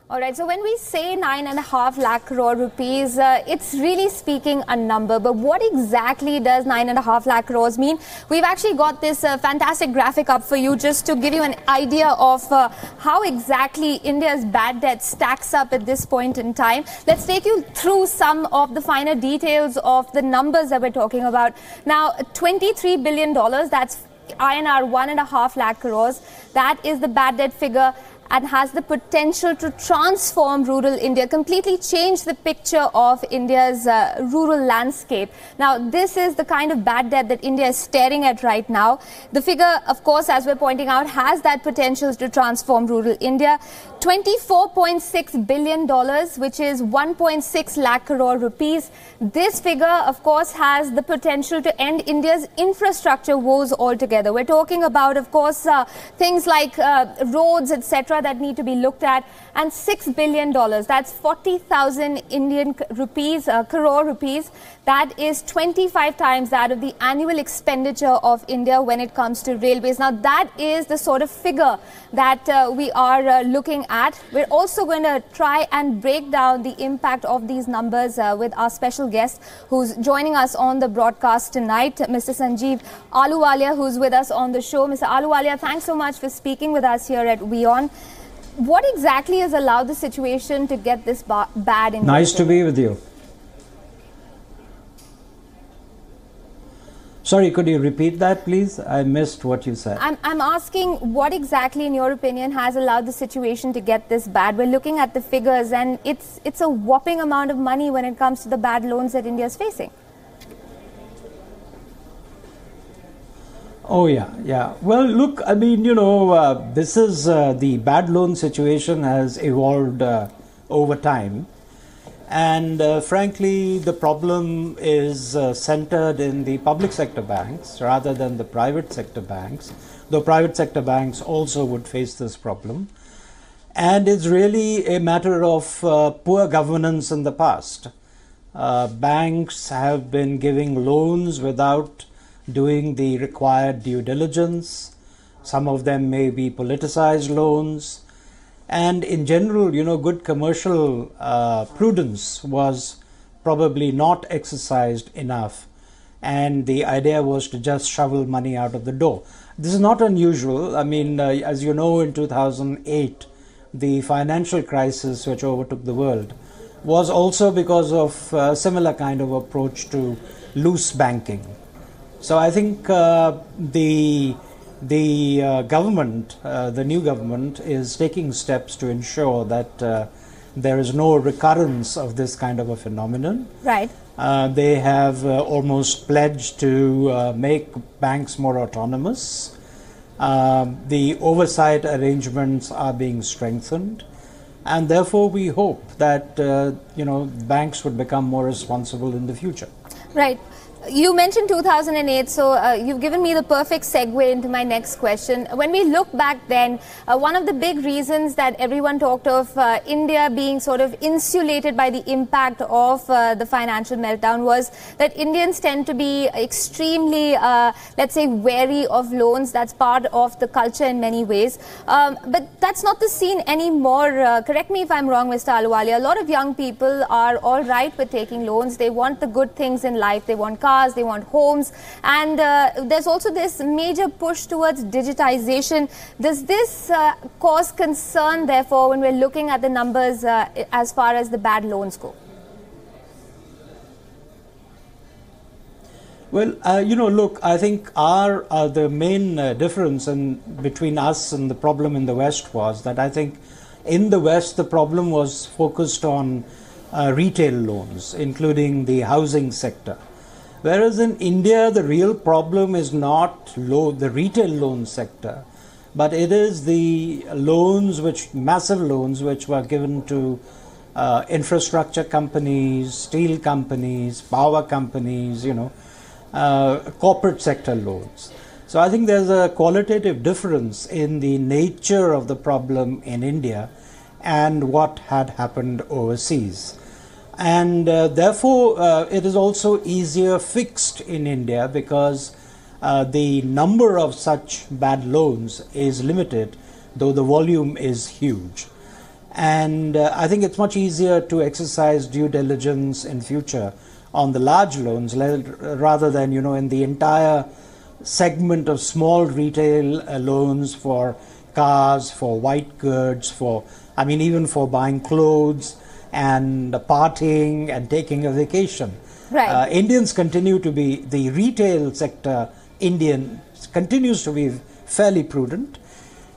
All right, so when we say 9.5 lakh crore rupees, it's really speaking a number. But what exactly does 9.5 lakh crores mean? We've actually got this fantastic graphic up for you just to give you an idea of how exactly India's bad debt stacks up at this point in time. Let's take you through some of the finer details of the numbers that we're talking about. Now, $23 billion, that's INR 1.5 lakh crores. That is the bad debt figure, and has the potential to transform rural India, completely change the picture of India's rural landscape. Now, this is the kind of bad debt that India is staring at right now. The figure, of course, as we're pointing out, has that potential to transform rural India. $24.6 billion, which is 1.6 lakh crore rupees. This figure, of course, has the potential to end India's infrastructure woes altogether. We're talking about, of course, things like roads, etc., that need to be looked at, and $6 billion, that's 40,000 Indian rupees, crore rupees. That is 25 times that of the annual expenditure of India when it comes to railways. Now, that is the sort of figure that we are looking at. We're also going to try and break down the impact of these numbers with our special guest who's joining us on the broadcast tonight, Mr. Sanjeev Ahluwalia, who's with us on the show. Mr. Ahluwalia, thanks so much for speaking with us here at WION. What exactly has allowed the situation to get this bad in Nice to be with you. Sorry, could you repeat that, please? I missed what you said. I'm asking what exactly, in your opinion, has allowed the situation to get this bad? We're looking at the figures, and it's a whopping amount of money when it comes to the bad loans that India is facing. Oh, yeah. Well, look, I mean, this is the bad loan situation has evolved over time. And frankly, the problem is centered in the public sector banks rather than the private sector banks, though private sector banks also would face this problem. And it's really a matter of poor governance in the past. Banks have been giving loans without doing the required due diligence. Some of them may be politicized loans. And in general, good commercial prudence was probably not exercised enough. And the idea was to just shovel money out of the door. This is not unusual. I mean, as you know, in 2008, the financial crisis which overtook the world was also because of a similar kind of approach to loose banking. So I think the government, the new government, is taking steps to ensure that there is no recurrence of this kind of a phenomenon. Right. They have almost pledged to make banks more autonomous. The oversight arrangements are being strengthened, and therefore we hope that banks would become more responsible in the future. Right. You mentioned 2008, so you've given me the perfect segue into my next question. When we look back then, one of the big reasons that everyone talked of India being sort of insulated by the impact of the financial meltdown was that Indians tend to be extremely, let's say, wary of loans. That's part of the culture in many ways. But that's not the scene anymore. Correct me if I'm wrong, Mr. Ahluwalia. A lot of young people are all right with taking loans. They want the good things in life. They want cars. They want homes, and there's also this major push towards digitization. Does this cause concern, therefore, when we're looking at the numbers as far as the bad loans go? Well, look, I think the main difference between us and the problem in the West was that I think in the West the problem was focused on retail loans, including the housing sector. Whereas in India, the real problem is not the retail loan sector, but it is the loans, massive loans, which were given to infrastructure companies, steel companies, power companies, corporate sector loans. So I think there's a qualitative difference in the nature of the problem in India and what had happened overseas. And therefore, it is also easier fixed in India because the number of such bad loans is limited, though the volume is huge. And I think it's much easier to exercise due diligence in future on the large loans rather than, in the entire segment of small retail loans for cars, for white goods, even for buying clothes and partying and taking a vacation. Right. Indians continue to be, the retail sector continues to be fairly prudent.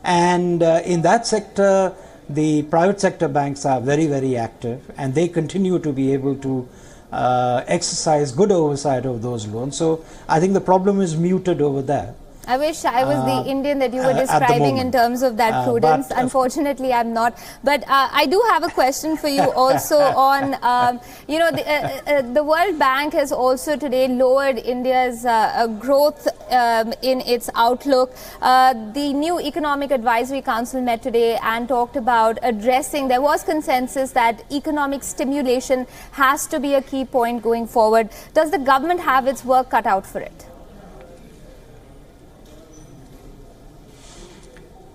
And in that sector, the private sector banks are very, very active, and they continue to be able to exercise good oversight of those loans. So I think the problem is muted over there. I wish I was the Indian that you were describing in terms of that prudence. Unfortunately, I'm not. But I do have a question for you also on, the World Bank has also today lowered India's growth in its outlook. The new Economic Advisory Council met today and talked about addressing, there was consensus that economic stimulation has to be a key point going forward. Does the government have its work cut out for it?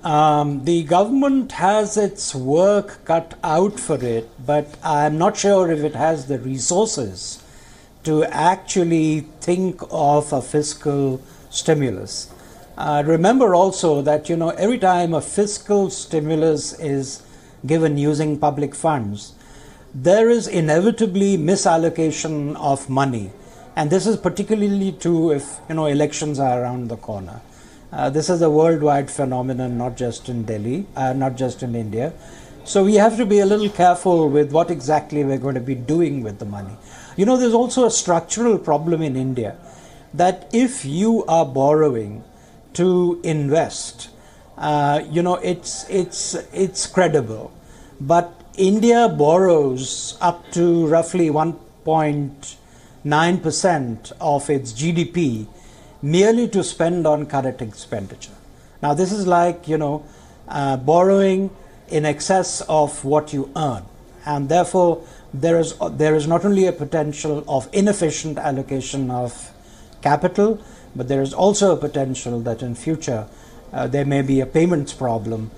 The government has its work cut out for it, but I'm not sure if it has the resources to actually think of a fiscal stimulus. Remember also that, every time a fiscal stimulus is given using public funds, there is inevitably misallocation of money. And this is particularly true if, elections are around the corner. This is a worldwide phenomenon, not just in Delhi, not just in India. So we have to be a little careful with what exactly we're going to be doing with the money. There's also a structural problem in India that if you are borrowing to invest, it's credible. But India borrows up to roughly 1.9% of its GDP merely to spend on current expenditure. Now, this is like, borrowing in excess of what you earn. And therefore, there is not only a potential of inefficient allocation of capital, but there is also a potential that in future there may be a payments problem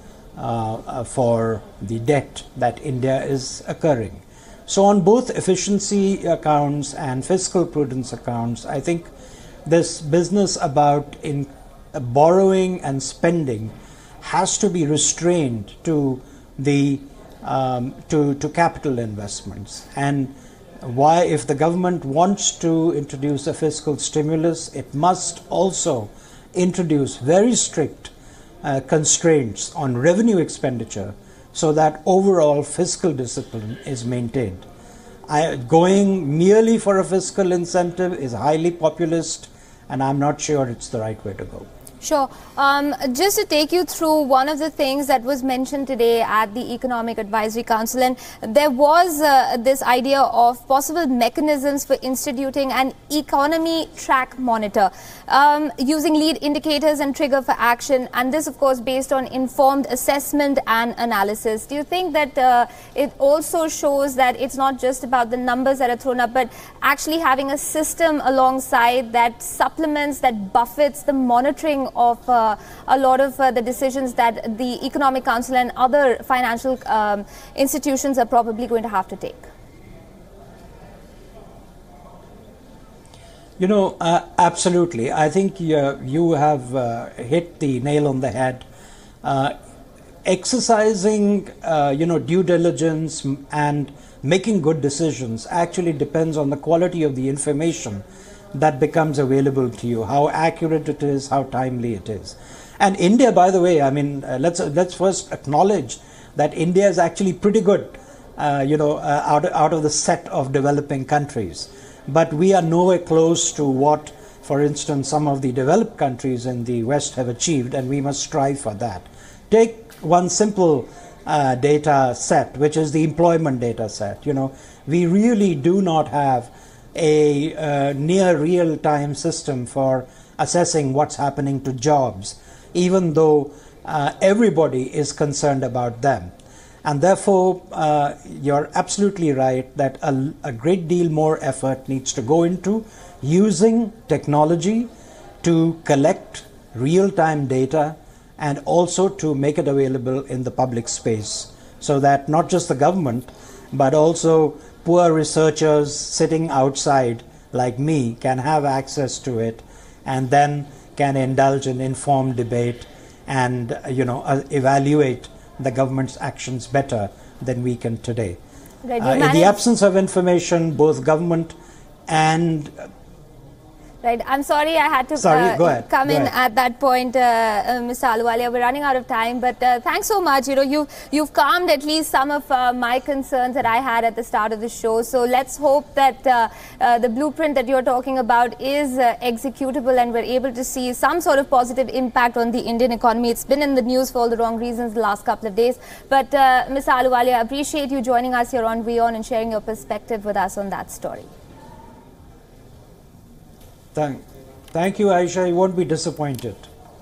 for the debt that India is occurring. So on both efficiency accounts and fiscal prudence accounts, I think this business about borrowing and spending has to be restrained to the to capital investments. And why, if the government wants to introduce a fiscal stimulus, it must also introduce very strict constraints on revenue expenditure so that overall fiscal discipline is maintained. Going merely for a fiscal incentive is highly populist, and I'm not sure it's the right way to go. Sure. Just to take you through one of the things that was mentioned today at the Economic Advisory Council, and there was this idea of possible mechanisms for instituting an economy track monitor using lead indicators and trigger for action, and this of course based on informed assessment and analysis. Do you think that it also shows that it's not just about the numbers that are thrown up, but actually having a system alongside that supplements, that buffets the monitoring of a lot of the decisions that the Economic Council and other financial institutions are probably going to have to take? Absolutely. I think you have hit the nail on the head. Exercising, due diligence and making good decisions actually depends on the quality of the information that becomes available to you, how accurate it is, how timely it is. And India, by the way, let's first acknowledge that India is actually pretty good, out of the set of developing countries. But we are nowhere close to what, for instance, some of the developed countries in the West have achieved, and we must strive for that. Take one simple data set, which is the employment data set. We really do not have a near real-time system for assessing what's happening to jobs, even though everybody is concerned about them. And therefore, you're absolutely right that a great deal more effort needs to go into using technology to collect real-time data and also to make it available in the public space so that not just the government, but also poor researchers sitting outside like me can have access to it, and then can indulge in informed debate and evaluate the government's actions better than we can today. Right, in the absence of information, both government and Right. I'm sorry I had to come in at that point, Mr. Ahluwalia. We're running out of time, but thanks so much. You've calmed at least some of my concerns that I had at the start of the show. So let's hope that the blueprint that you're talking about is executable and we're able to see some sort of positive impact on the Indian economy. It's been in the news for all the wrong reasons the last couple of days. But Mr. Ahluwalia, I appreciate you joining us here on WION and sharing your perspective with us on that story. Thank you, Aisha. You won't be disappointed.